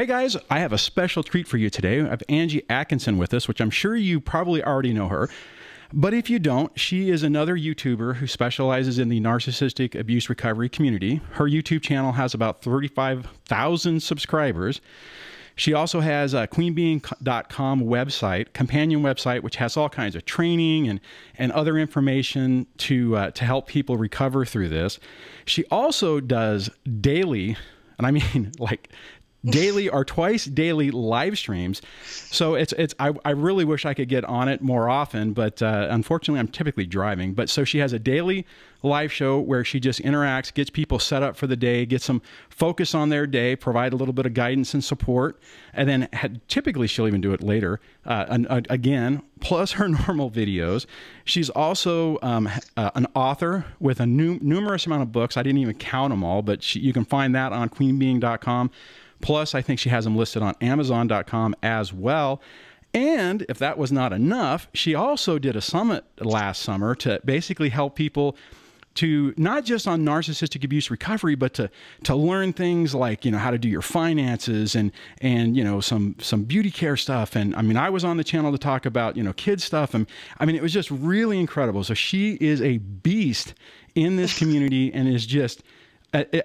Hey guys, I have a special treat for you today. I have Angie Atkinson with us, which I'm sure you probably already know her. But if you don't, she is another YouTuber who specializes in the narcissistic abuse recovery community. Her YouTube channel has about 35,000 subscribers. She also has a queenbeing.com website, companion website, which has all kinds of training and other information to help people recover through this. She also does daily, and I mean like daily or twice daily live streams. So I really wish I could get on it more often, but unfortunately I'm typically driving. But so she has a daily live show where she just interacts, gets people set up for the day, gets some focus on their day, provide a little bit of guidance and support. And then typically she'll even do it later, again, plus her normal videos. She's also an author with a numerous amount of books. I didn't even count them all, but you can find that on queenbeing.com. Plus, I think she has them listed on Amazon.com as well. And if that was not enough, she also did a summit last summer to basically help people to not just on narcissistic abuse recovery, but to learn things like, how to do your finances and some beauty care stuff. And I mean, I was on the channel to talk about, kids stuff. And I mean, it was just really incredible. So she is a beast in this community and is just,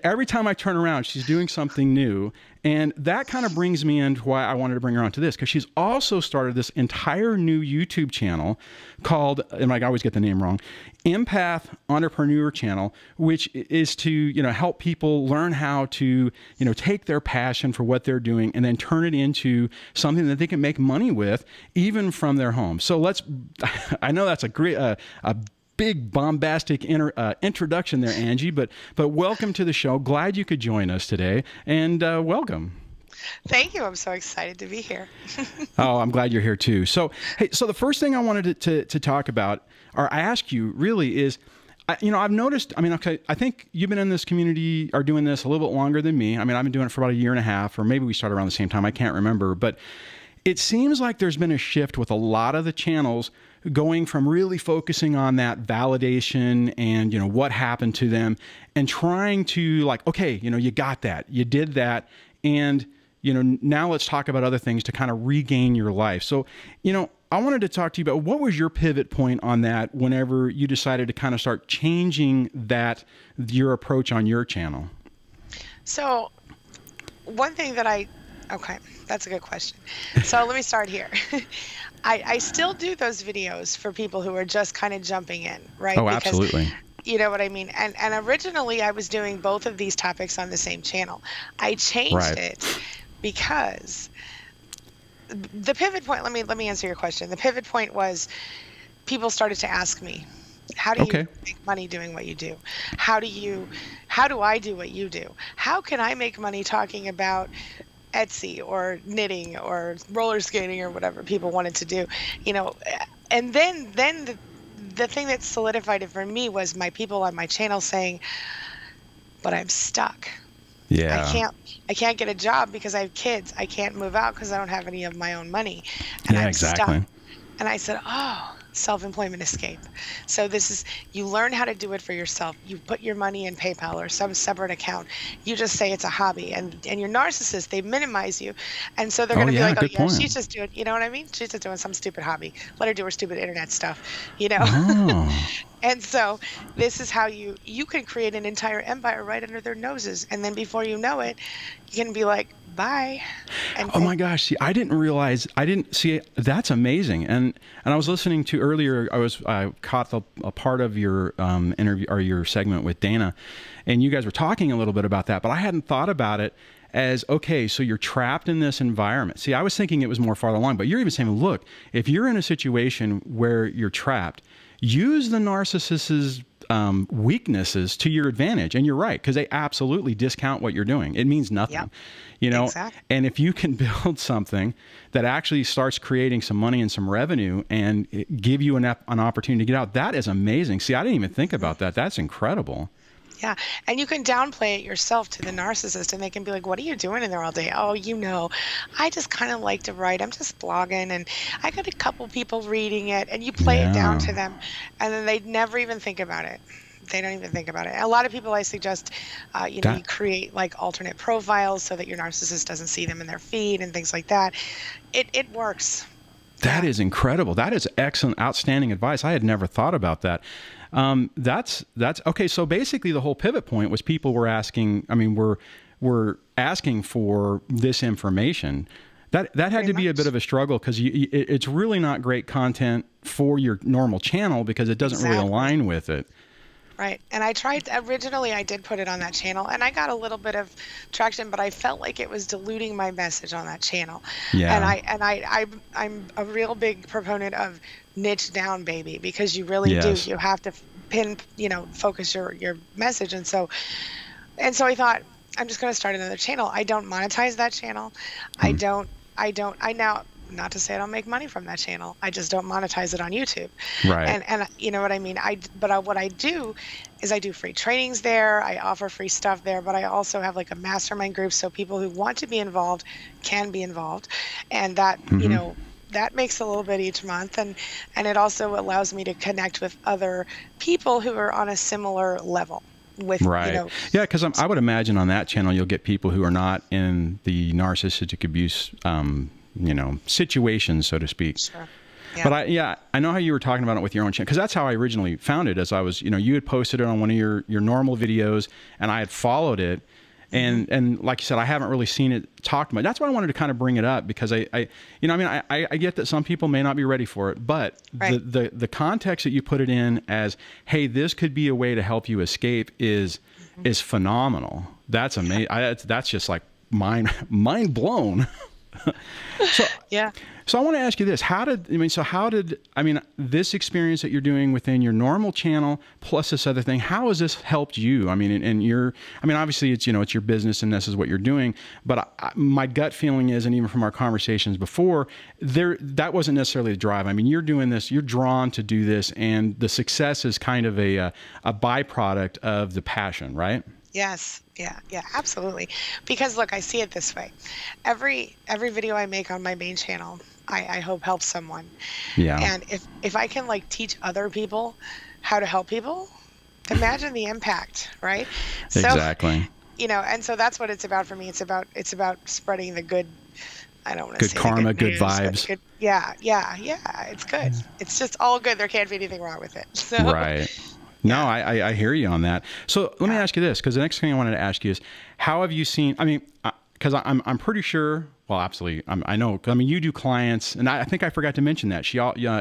every time I turn around, she's doing something new. And that kind of brings me into why I wanted to bring her onto this, because she's also started this entire new YouTube channel called, and I always get the name wrong, Empath Entrepreneur channel, which is to, help people learn how to, take their passion for what they're doing and then turn it into something that they can make money with, even from their home. So I know that's a great, big bombastic introduction there, Angie, but welcome to the show. Glad you could join us today, and welcome. Thank you. I'm so excited to be here. Oh, I'm glad you're here too. So, hey, so the first thing I wanted to talk about, or I ask you really is, I've noticed, okay, I think you've been in this community or doing this a little bit longer than me. I mean, I've been doing it for about 1.5 years, or maybe we started around the same time. I can't remember, but it seems like there's been a shift with a lot of the channels going from really focusing on that validation and, what happened to them and trying to like, okay, you got that, you did that. And, now let's talk about other things to kind of regain your life. So, I wanted to talk to you about what was your pivot point on that whenever you decided to kind of start changing your approach on your channel? So one thing that okay, that's a good question. So let me start here. I still do those videos for people who are just kind of jumping in, right? Oh, absolutely. You know what I mean? And originally I was doing both of these topics on the same channel. I changed it because the pivot point, let me answer your question. The pivot point was people started to ask me, how do you make money doing what you do? How do I do what you do? How can I make money talking about Etsy or knitting or roller skating or whatever people wanted to do, and then the thing that solidified it for me was my people on my channel saying, but I'm stuck. Yeah. I can't get a job because I have kids. I can't move out because I don't have any of my own money. And yeah, I'm exactly. stuck. And I said, oh, self-employment escape. So you learn how to do it for yourself. You put your money in PayPal or some separate account. You just say it's a hobby, and your narcissist, they minimize you. And so they're going to be like, oh yeah, she's just doing, you know what I mean? She's just doing some stupid hobby. Let her do her stupid internet stuff, Oh. And so this is how you can create an entire empire right under their noses. And then before you know it, you can be like, bye. Oh my gosh. See, I didn't see, that's amazing. And I was listening to earlier, I caught a part of your interview or your segment with Dana, and you guys were talking a little bit about that, but I hadn't thought about it as, okay, so you're trapped in this environment. See, I was thinking it was more farther along, but you're even saying, look, if you're in a situation where you're trapped, use the narcissist's weaknesses to your advantage. And you're right, because they absolutely discount what you're doing. It means nothing, Exactly. And if you can build something that actually starts creating some money and some revenue and give you an opportunity to get out, that is amazing. See, I didn't even think about that. That's incredible. Yeah. And you can downplay it yourself to the narcissist, and they can be like, what are you doing in there all day? Oh, I just kind of like to write. I'm just blogging, and I got a couple people reading it, and you play it down to them, and then they never even think about it. They don't even think about it. A lot of people, I suggest, you know, you create like alternate profiles so that your narcissist doesn't see them in their feed and things like that. It works. That is incredible. That is excellent, outstanding advice. I had never thought about that. That's okay. So basically the whole pivot point was people were asking, I mean, we're asking for this information. That had to be a bit of a struggle because it's really not great content for your normal channel because it doesn't really align with it. Right. And I tried, originally I did put it on that channel and I got a little bit of traction, but I felt like it was diluting my message on that channel. Yeah. And I'm a real big proponent of niche down, baby, because you really do. You have to focus your message. And so I thought, I'm just going to start another channel. I don't monetize that channel. I now, not to say I don't make money from that channel. I just don't monetize it on YouTube. Right. And you know what I mean? What I do is I do free trainings there. I offer free stuff there, but I also have like a mastermind group. So people who want to be involved can be involved. And that, you know, that makes a little bit each month. And it also allows me to connect with other people who are on a similar level. With, right. You know, yeah, because I would imagine on that channel, you'll get people who are not in the narcissistic abuse you know, situations, so to speak. Sure. Yeah. But I know how you were talking about it with your own channel, because that's how I originally found it. As I was, you know, you had posted it on one of your normal videos, and I had followed it, and like you said, I haven't really seen it talked about. That's why I wanted to kind of bring it up, because I you know, I mean, I get that some people may not be ready for it, but the context that you put it in as, hey, this could be a way to help you escape is phenomenal. That's amazing. That's just like mind blown. So yeah. So I want to ask you this: how did this experience that you're doing within your normal channel plus this other thing? How has this helped you? I mean, obviously it's, you know, it's your business and this is what you're doing. But my gut feeling is, and even from our conversations before, that wasn't necessarily the drive. I mean, you're doing this, you're drawn to do this, and the success is kind of a byproduct of the passion, right? Yes. Yeah, absolutely. Because look, I see it this way. Every video I make on my main channel, I hope helps someone. Yeah. And if I can like teach other people how to help people, imagine the impact, right? Exactly. So, you know, and so that's what it's about for me. It's about spreading the good, I don't want to say good karma, good news, vibes. Yeah. It's good. It's just all good. There can't be anything wrong with it. So. Right. No, I hear you on that. So let me ask you this, because the next thing I wanted to ask you is, how have you seen, I mean, because I'm pretty sure, well, absolutely, I know, I mean, you do clients, and I think I forgot to mention that.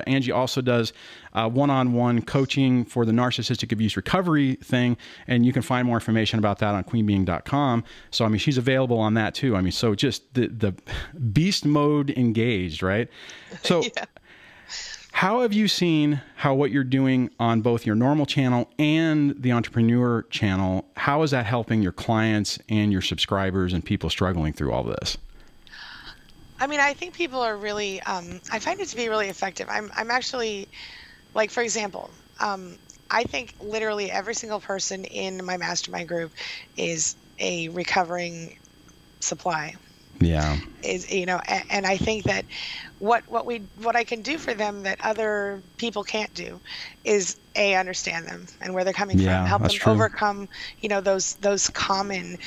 Angie also does one-on-one coaching for the narcissistic abuse recovery thing, and you can find more information about that on queenbeing.com. So, I mean, she's available on that too. I mean, so just the beast mode engaged, right? So. Yeah. How have you seen how what you're doing on both your normal channel and the entrepreneur channel, how is that helping your clients and your subscribers and people struggling through all this? I mean, I think people are really, I find it to be really effective. I'm actually, like, for example, I think literally every single person in my mastermind group is a recovering supply. Yeah. Is, you know, and I think that what I can do for them that other people can't do is understand them and where they're coming from, help them overcome, you know, those common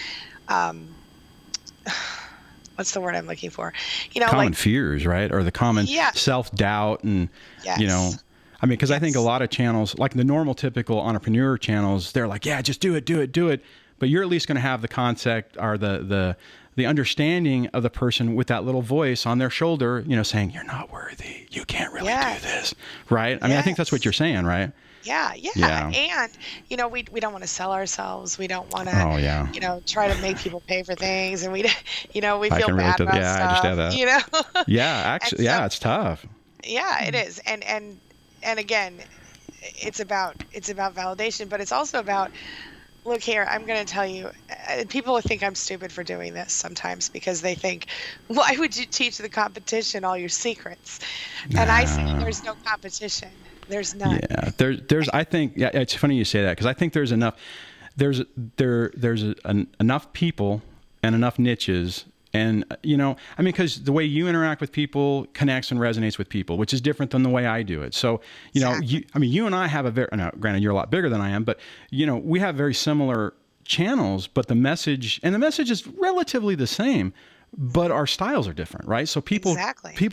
what's the word I'm looking for? You know, common like fears, right? Or the common self-doubt and you know, I mean, because I think a lot of channels, like the normal typical entrepreneur channels, they're like, yeah, just do it. But you're at least going to have the concept or the understanding of the person with that little voice on their shoulder, you know, saying, you're not worthy. You can't really do this. Right. I mean, I think that's what you're saying, right? Yeah. And, you know, we don't want to sell ourselves. We don't want to, you know, try to make people pay for things. And we feel bad about stuff. I understand that. You know? Yeah, actually, so, it's tough. Yeah, it is. And again, it's about validation, but it's also about, look here, I'm going to tell you, people think I'm stupid for doing this sometimes because they think, why would you teach the competition all your secrets? And I say there's no competition. There's none. Yeah, there's. I think it's funny you say that, because I think there's enough. There's enough people and enough niches And, you know, I mean, because the way you interact with people connects and resonates with people, which is different than the way I do it. So, you know, you and I have a very, now, granted, you're a lot bigger than I am, but, you know, we have very similar channels, but the message is relatively the same, but our styles are different, right? So people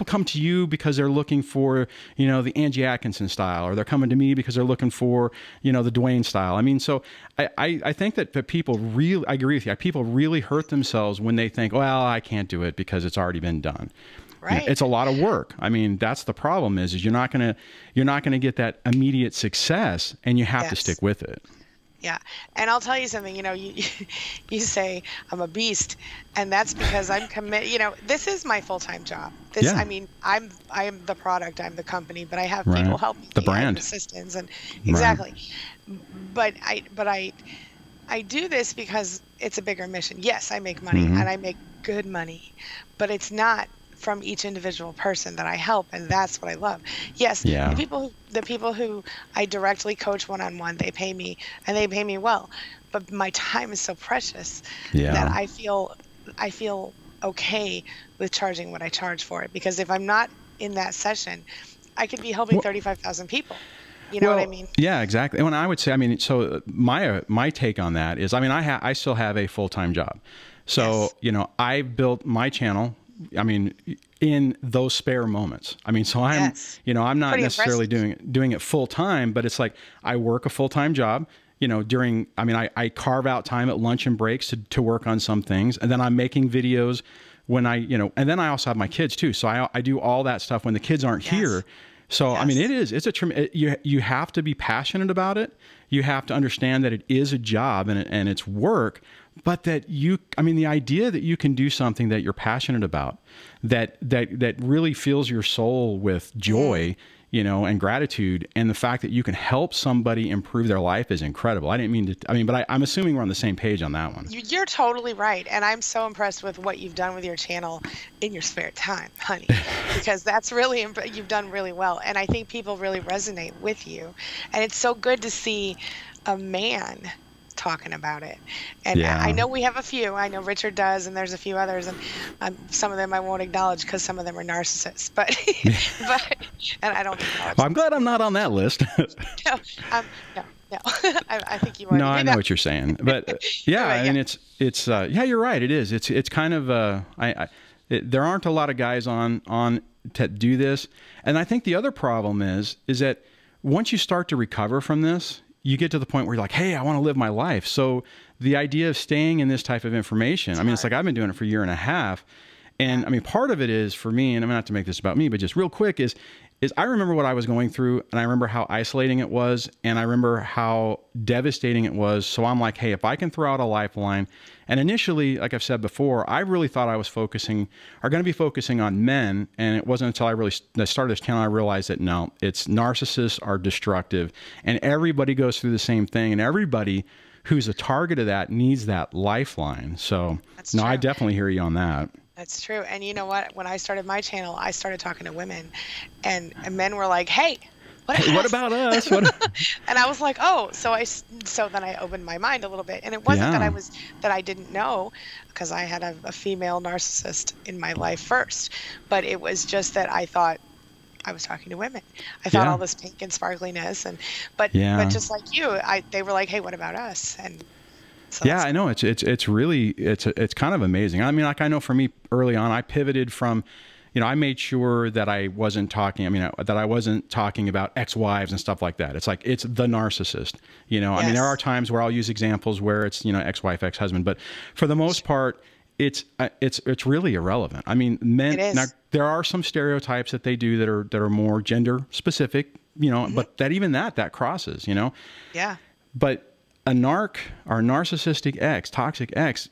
come to you because they're looking for, you know, the Angie Atkinson style, or they're coming to me because they're looking for, you know, the Dwayne style. I mean, so I think that people really, I agree with you. People really hurt themselves when they think, well, I can't do it because it's already been done. Right. You know, it's a lot of work. I mean, that's the problem is you're not gonna get that immediate success, and you have to stick with it. Yeah. And I'll tell you something, you know, you say I'm a beast, and that's because I'm committed. You know, this is my full-time job. I mean, I'm the product, I'm the company, but I have people help me. The brand. Assistants and exactly. But I do this because it's a bigger mission. Yes, I make money and I make good money, but it's not from each individual person that I help, and that's what I love. Yes, the people who I directly coach one-on-one, they pay me, and they pay me well. But my time is so precious that I feel okay with charging what I charge for it, because if I'm not in that session, I could be helping 35,000 people. You know what I mean? Yeah, exactly. And I would say, I mean, so my take on that is, I mean, I still have a full-time job. So, you know, I built my channel, I mean, in those spare moments. I mean, so I'm, you know, I'm not necessarily doing it full time, but it's like I work a full-time job, you know, I carve out time at lunch and breaks to work on some things. And then I'm making videos when and then I also have my kids too. So I do all that stuff when the kids aren't here. So, I mean, you have to be passionate about it. You have to understand that it is a job and it's work, but that I mean, the idea that you can do something that you're passionate about, that really fills your soul with joy, you know, and gratitude, and the fact that you can help somebody improve their life is incredible. I didn't mean to, I mean, but I'm assuming we're on the same page on that one. You're totally right. And I'm so impressed with what you've done with your channel in your spare time, honey, because that's really, you've done really well. And I think people really resonate with you. And it's so good to see a man talking about it. And I know we have a few. I know Richard does, and there's a few others, and some of them I won't acknowledge because some of them are narcissists. But and I don't acknowledge. Well, I'm glad I'm not on that list. No. I think you are. No, I know what you're saying, but I mean, it's you're right. It is. It's kind of there aren't a lot of guys on to do this, and I think the other problem is that once you start to recover from this, you get to the point where you're like, hey, I want to live my life. So the idea of staying in this type of information, I mean, it's like I've been doing it for a year and a half. And I mean, part of it is for me, and I'm not to make this about me, but just real quick is I remember what I was going through, and I remember how isolating it was, and I remember how devastating it was. So I'm like, hey, if I can throw out a lifeline. And initially, like I've said before, I really thought I was going to be focusing on men. And it wasn't until I started this channel, I realized that no, narcissists are destructive, and everybody goes through the same thing, and everybody who's a target of that needs that lifeline. So no, I definitely hear you on that. That's true. And you know what? When I started my channel, I started talking to women, and men were like, hey, what about us? And I was like, oh, so then I opened my mind a little bit. And it wasn't that I didn't know, because I had a female narcissist in my life first, but it was just that I thought I was talking to women. I thought all this pink and sparkliness, but just like you, they were like, hey, what about us? And so I know it's really kind of amazing. I mean, like, I know for me early on, I pivoted from, you know, I made sure that I wasn't talking about ex-wives and stuff like that. It's like, it's the narcissist, you know. I mean, there are times where I'll use examples where it's, you know, ex-wife, ex-husband, but for the most part, it's really irrelevant. I mean, men, now, there are some stereotypes that they do that are more gender specific, you know, but that crosses, you know. Yeah. But a narcissistic ex, toxic ex,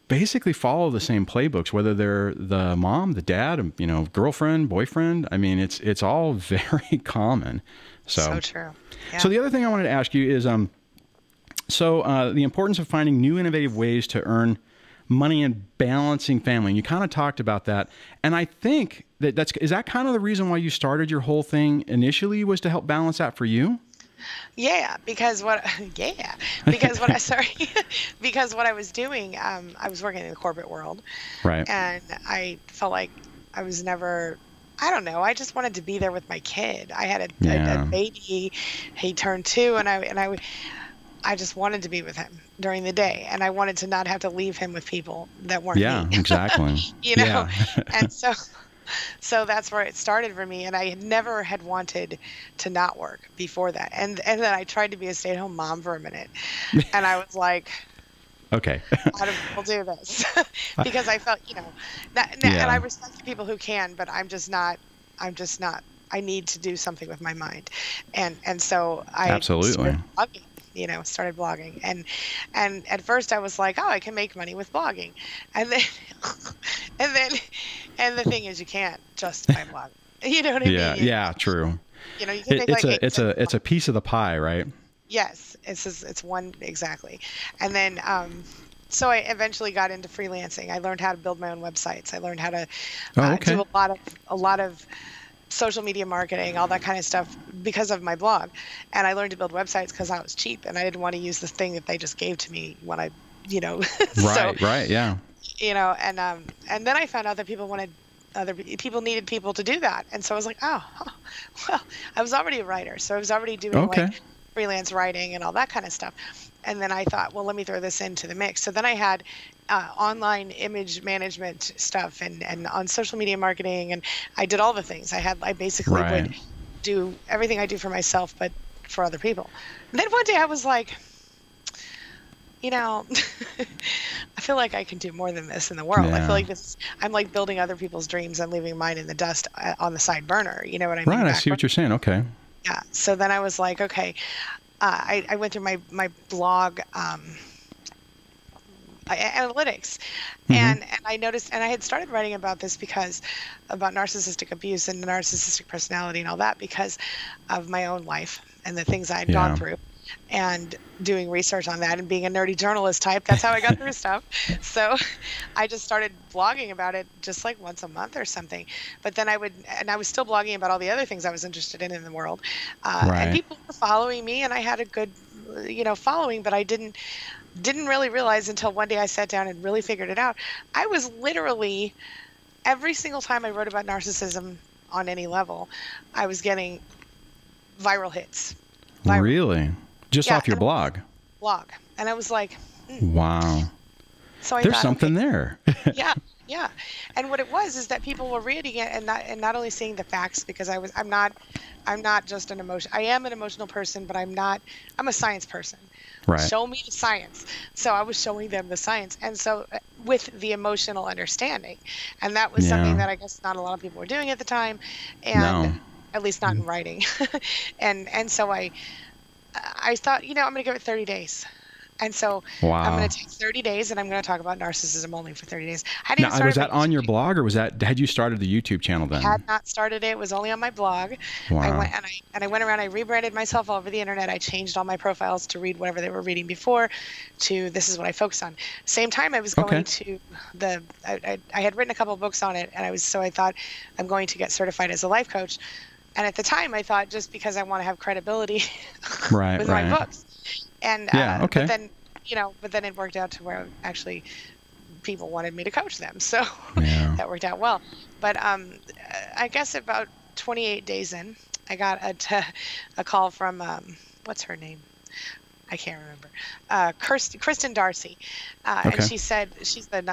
basically follow the same playbooks, whether they're the mom, the dad, you know, girlfriend, boyfriend. I mean, it's all very common. So true. Yeah. So the other thing I wanted to ask you is, the importance of finding new innovative ways to earn money and balancing family. And you kind of talked about that. And I think is that kind of the reason why you started your whole thing initially, was to help balance that for you? Yeah, because what, yeah, because what I, sorry, because what I was doing, I was working in the corporate world, Right. and I felt like I was never, I don't know, I just wanted to be there with my kid. I had a Yeah. baby, he turned 2, I just wanted to be with him during the day, and I wanted to not have to leave him with people that weren't Yeah, me, exactly. you know? Yeah. And so that's where it started for me, and I had never had wanted to not work before that. And then I tried to be a stay-at-home mom for a minute, and I was like, Okay. how do people do this? Because I felt, and I Yeah, respect the people who can, but I'm just not, I need to do something with my mind. And so I absolutely. started blogging, and at first I was like, oh, I can make money with blogging. And then and then and the thing is, you can't just by blogging. You know what I Yeah, mean? yeah, true. You can make It's like a it's a piece of the pie, right? yes, it's one exactly. And then so I eventually got into freelancing. I learned how to build my own websites. I learned how to Oh, okay. do a lot of social media marketing, all that kind of stuff because of my blog. And I learned to build websites because I was cheap and I didn't want to use the thing that they just gave to me when I, so, Right, yeah. and then I found out that people needed people to do that. And so I was like, oh, well, I was already a writer. So I was already doing Okay. like freelance writing and all that kind of stuff. And then I thought, well, let me throw this into the mix. So then I had online image management stuff and on social media marketing, and I did all the things. I basically Right. would do everything I do for myself, but for other people. And then one day I was like, I feel like I can do more than this in the world. I Yeah. feel like I'm like building other people's dreams and leaving mine in the dust on the side burner. You know what I mean? Right, I see what you're saying. Okay. Yeah. So then I was like, okay, I went through my blog analytics, and I noticed, and I had started writing about this about narcissistic abuse and narcissistic personality and all that because of my own life and the things I had gone through, and doing research on that and being a nerdy journalist type. That's how I got through stuff. So I just started blogging about it just like once a month or something. But then I was still blogging about all the other things I was interested in the world. Right. And people were following me, and I had a good, following, but I didn't really realize until one day I sat down and really figured it out. I was literally, every single time I wrote about narcissism on any level, I was getting viral hits. Really? Just off your blog? Blog. And I was like, Wow. So There's something there. Yeah. And what it was is that people were reading it and not only seeing the facts, because I'm not just an emotion. I am an emotional person, but I'm a science person. Right. Show me the science. So I was showing them the science. And so with the emotional understanding, and that was something that I guess not a lot of people were doing at the time, and at least not in writing. and so I thought, I'm going to give it 30 days. And so I'm going to take 30 days and I'm going to talk about narcissism only for 30 days. Now, was that on your blog, or had you started the YouTube channel then? I had not started it. It was only on my blog. Wow. I went around, I rebranded myself all over the internet. I changed all my profiles to read whatever they were reading before to this is what I focus on. Same time I was going to I had written a couple of books on it, and I thought I'm going to get certified as a life coach. And at the time I thought, just because I want to have credibility with my books. And but then it worked out to where actually people wanted me to coach them, so that worked out well. But I guess about 28 days in, I got a call from what's her name? I can't remember. Kristen Darcy, and she said she's the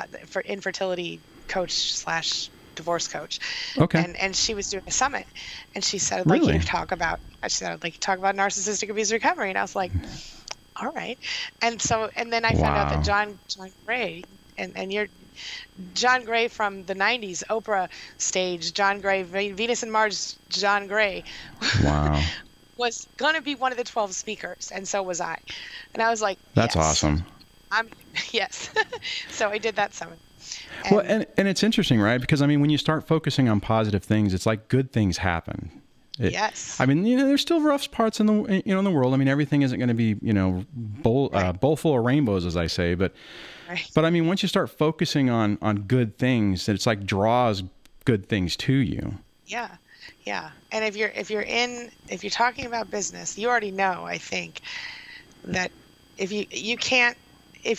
infertility coach / divorce coach. And she was doing a summit, and she said, I'd like you to talk about narcissistic abuse recovery. And I was like, all right. And then I found out that John Gray, and you're John Gray from the 90s Oprah stage, John Gray, Venus and Mars, John Gray, was going to be one of the 12 speakers, and so was I. And I was like, that's awesome. Yes. So I did that summit. And it's interesting, right? Because when you start focusing on positive things, it's like good things happen. Yes. There's still rough parts in the world. Everything isn't going to be, bowl full of rainbows, as I say. But once you start focusing on good things, it's like draws good things to you. Yeah. Yeah. And if you're talking about business, you already know, I think, that if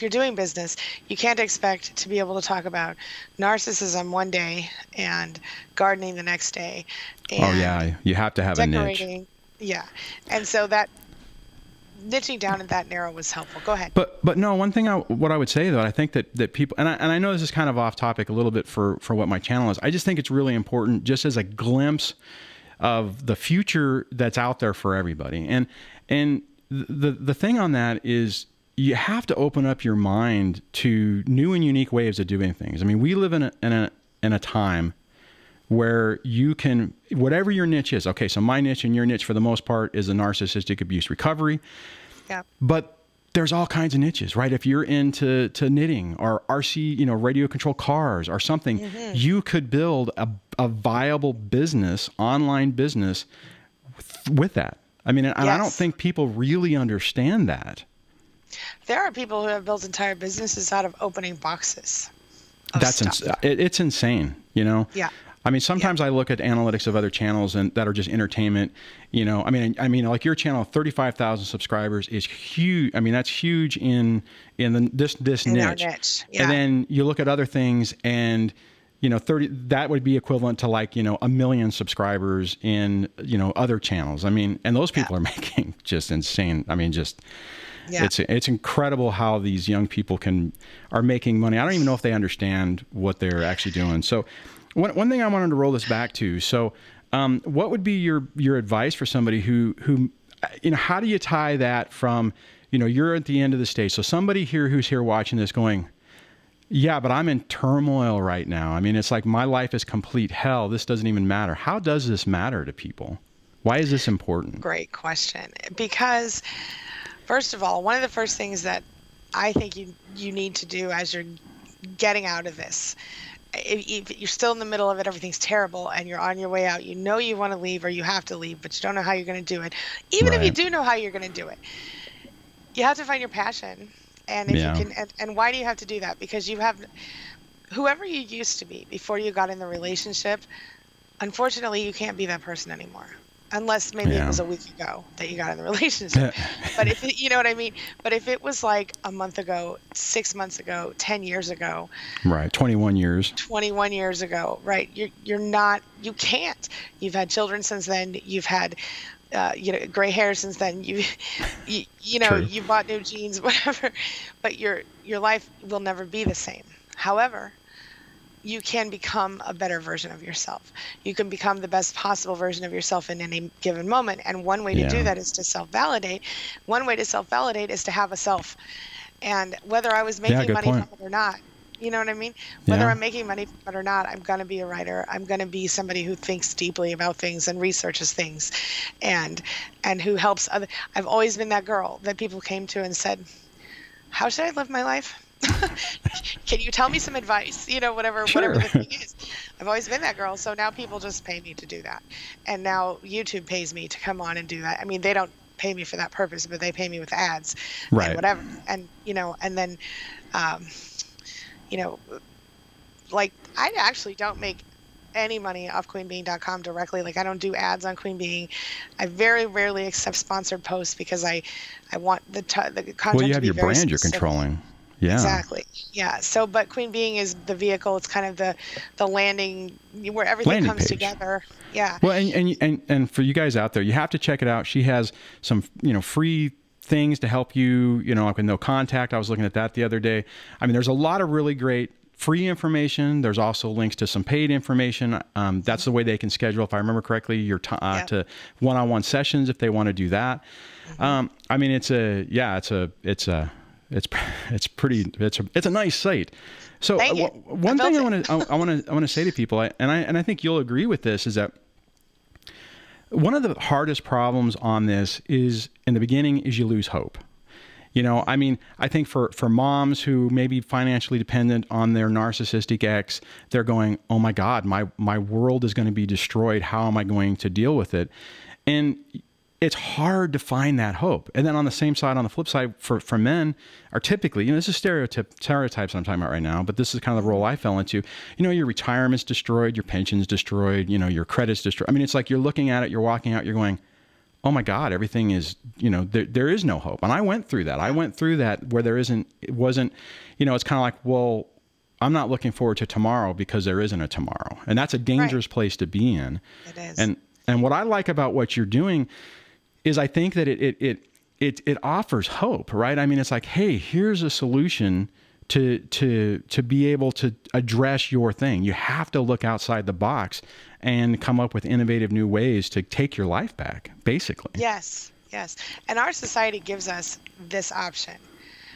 you're doing business, you can't expect to be able to talk about narcissism one day and gardening the next day. And oh yeah, you have to have a niche. Yeah. And so that niching down in that narrow was helpful. Go ahead. But no, one thing what I would say though, I think that people, and I know this is kind of off topic a little bit for what my channel is. I just think it's really important, just as a glimpse of the future that's out there for everybody. And the thing on that is, you have to open up your mind to new and unique ways of doing things. I mean, we live in a time where you can, whatever your niche is. Okay, so my niche and your niche for the most part is a narcissistic abuse recovery. Yeah. But there's all kinds of niches, right? If you're into knitting or RC, radio control cars or something, you could build a viable business, online business with that. I mean, and I don't think people really understand that. There are people who have built entire businesses out of opening boxes. It's insane, Yeah. I mean, sometimes I look at analytics of other channels and that are just entertainment. I mean, like your channel, 35,000 subscribers is huge. I mean, that's huge in this niche. Yeah. And then you look at other things, and 30, that would be equivalent to like 1 million subscribers in other channels. I mean, and those people are making just insane. I mean, just. Yeah. It's incredible how these young people are making money. I don't even know if they understand what they're actually doing. So one thing I wanted to roll this back to. So what would be your advice for somebody who how do you tie that from, you're at the end of the stage. So somebody who's here watching this going, yeah, but I'm in turmoil right now. I mean, it's like my life is complete hell. This doesn't even matter. How does this matter to people? Why is this important? Great question. Because first of all, one of the first things that I think you need to do as you're getting out of this, if you're still in the middle of it, everything's terrible, and you're on your way out, you want to leave or you have to leave, but you don't know how you're going to do it. Even if you do know how you're going to do it, you have to find your passion. And if you can, and why do you have to do that? Because you have whoever you used to be before you got in the relationship. Unfortunately, you can't be that person anymore. Unless maybe it was a week ago that you got in the relationship. But if you know what I mean? But if it was like a month ago, 6 months ago, 10 years ago. Right. 21 years. 21 years ago. Right. You can't. You've had children since then. You've had, gray hair since then. You bought new jeans, whatever. But your life will never be the same. However, you can become a better version of yourself. You can become the best possible version of yourself in any given moment. And one way to do that is to self-validate. One way to self-validate is to have a self. And whether I was making money from it or not, you know what I mean? Whether I'm making money from it or not, I'm going to be a writer. I'm going to be somebody who thinks deeply about things and researches things and who helps other. I've always been that girl that people came to and said, how should I live my life? Can you tell me some advice? Whatever the thing is. I've always been that girl. So now people just pay me to do that. And now YouTube pays me to come on and do that. I mean, they don't pay me for that purpose, but they pay me with ads and whatever. And, and then, like I actually don't make any money off queenbeing.com directly. Like I don't do ads on Queen Being. I very rarely accept sponsored posts because I want the content to be very specific. Well, you have your brand you're controlling. Yeah. Exactly. Yeah. So, but Queen Being is the vehicle. It's kind of the landing where everything comes together. Yeah. Well, and for you guys out there, you have to check it out. She has some, free things to help you, like with no contact. I was looking at that the other day. I mean, there's a lot of really great free information. There's also links to some paid information. That's the way they can schedule, if I remember correctly, to one-on-one sessions if they want to do that. I mean, it's a nice site. So one thing I want to say to people, and I think you'll agree with this, is that one of the hardest problems on this is in the beginning is you lose hope. I mean, I think for moms who may be financially dependent on their narcissistic ex, they're going, oh my God, my world is going to be destroyed. How am I going to deal with it? And it's hard to find that hope. And then on the same side, on the flip side, for men are typically, this is stereotypes I'm talking about right now, but this is kind of the role I fell into. Your retirement's destroyed, your pension's destroyed, your credit's destroyed. I mean, it's like you're looking at it, you're walking out, you're going, oh my God, everything is, there is no hope. And I went through that. I went through that where it's kind of like, well, I'm not looking forward to tomorrow because there isn't a tomorrow. And that's a dangerous place to be in. It is. And what I like about what you're doing is I think that it offers hope, right? I mean, it's like, hey, here's a solution to be able to address your thing. You have to look outside the box and come up with innovative new ways to take your life back, basically. Yes, yes. And our society gives us this option.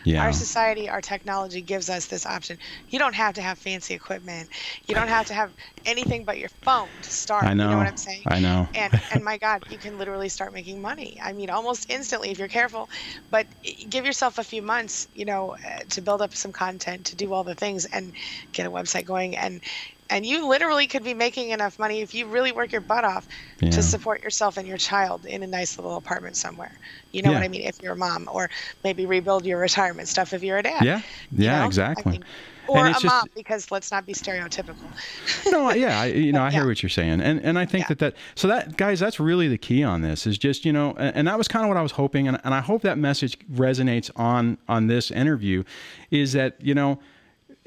Yeah. Our society, our technology gives us this option. You don't have to have fancy equipment. You don't have to have anything but your phone to start. I know. You know what I'm saying? I know. And my God, you can literally start making money. I mean, almost instantly if you're careful. But give yourself a few months, to build up some content, to do all the things, and get a website going. And you literally could be making enough money if you really work your butt off to support yourself and your child in a nice little apartment somewhere. You know what I mean? If you're a mom, or maybe rebuild your retirement stuff if you're a dad. Yeah, exactly. I mean, or a mom, because let's not be stereotypical. No, yeah, I hear what you're saying, and I think so that guys, that's really the key on this is just and that was kind of what I was hoping, and I hope that message resonates on this interview, is that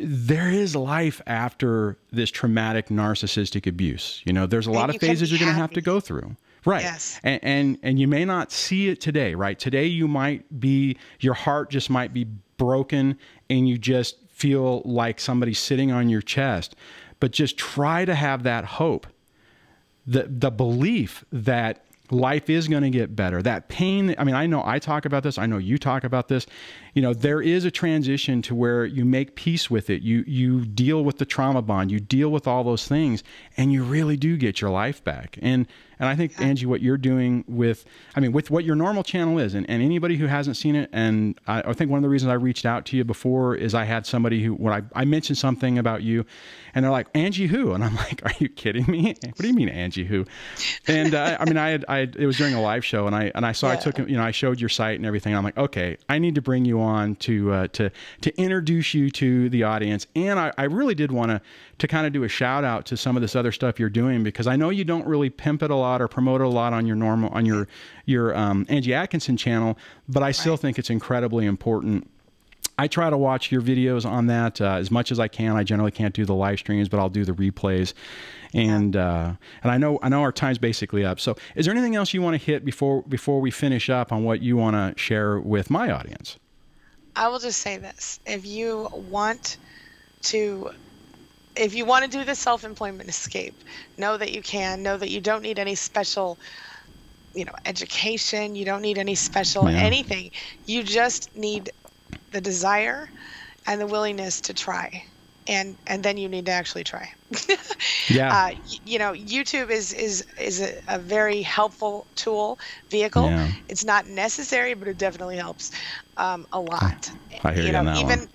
there is life after this traumatic narcissistic abuse. There's a lot of phases you're going to have to go through. Right. Yes. And you may not see it today, right? Today your heart just might be broken and you just feel like somebody's sitting on your chest, but just try to have that hope, the belief that life is going to get better. That pain, I mean, I know I talk about this. I know you talk about this. There is a transition to where you make peace with it. You deal with the trauma bond. You deal with all those things, and you really do get your life back. And I think, Angie, what you're doing with what your normal channel is, and anybody who hasn't seen it, and I think one of the reasons I reached out to you before is I had somebody when I mentioned something about you, and they're like, Angie who? And I'm like, are you kidding me? What do you mean Angie who? And it was during a live show, and I took, I showed your site and everything. I'm like, okay, I need to bring you on to introduce you to the audience. And I really did want to kind of do a shout out to some of this other stuff you're doing, because I know you don't really pimp it a lot or promote it a lot on your Angie Atkinson channel, but I still think it's incredibly important. I try to watch your videos on that as much as I can. I generally can't do the live streams, but I'll do the replays. And I know our time's basically up. So is there anything else you want to hit before we finish up on what you want to share with my audience? I will just say this. If you want to do the self-employment escape, know that you can. Know that you don't need any special, education. You don't need any special anything. You just need the desire and the willingness to try. And then you need to actually try. YouTube is a very helpful vehicle. Yeah. It's not necessary, but it definitely helps a lot. I hear you on that one.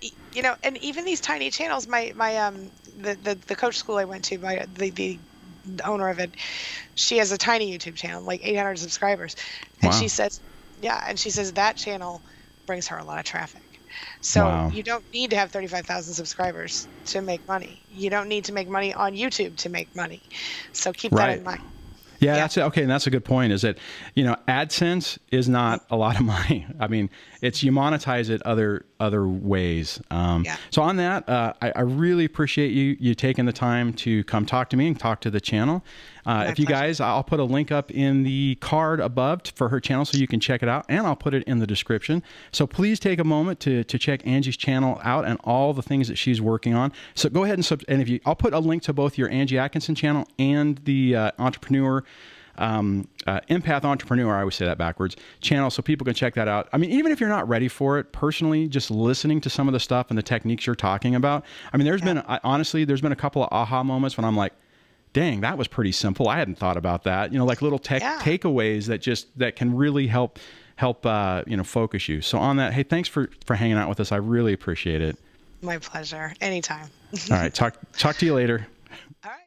And even these tiny channels. The coach school I went to, the owner of it, she has a tiny YouTube channel, like 800 subscribers, and she says, that channel brings her a lot of traffic. So you don't need to have 35,000 subscribers to make money. You don't need to make money on YouTube to make money. So keep that in mind. Yeah, that's okay, and that's a good point. Is that AdSense is not a lot of money. I mean, you monetize it other ways. So on that, I really appreciate you taking the time to come talk to me and talk to the channel. If you guys, I'll put a link up in the card above for her channel so you can check it out, and I'll put it in the description. So please take a moment to check Angie's channel out and all the things that she's working on. So go ahead and I'll put a link to both your Angie Atkinson channel and the Empath Entrepreneur, I always say that backwards, channel, so people can check that out. I mean, even if you're not ready for it, personally, just listening to some of the stuff and the techniques you're talking about, I mean, honestly, there's been a couple of aha moments when I'm like, dang, that was pretty simple. I hadn't thought about that. Like little takeaways that can really help focus you. So on that, hey, thanks for hanging out with us. I really appreciate it. My pleasure. Anytime. All right. Talk to you later. All right.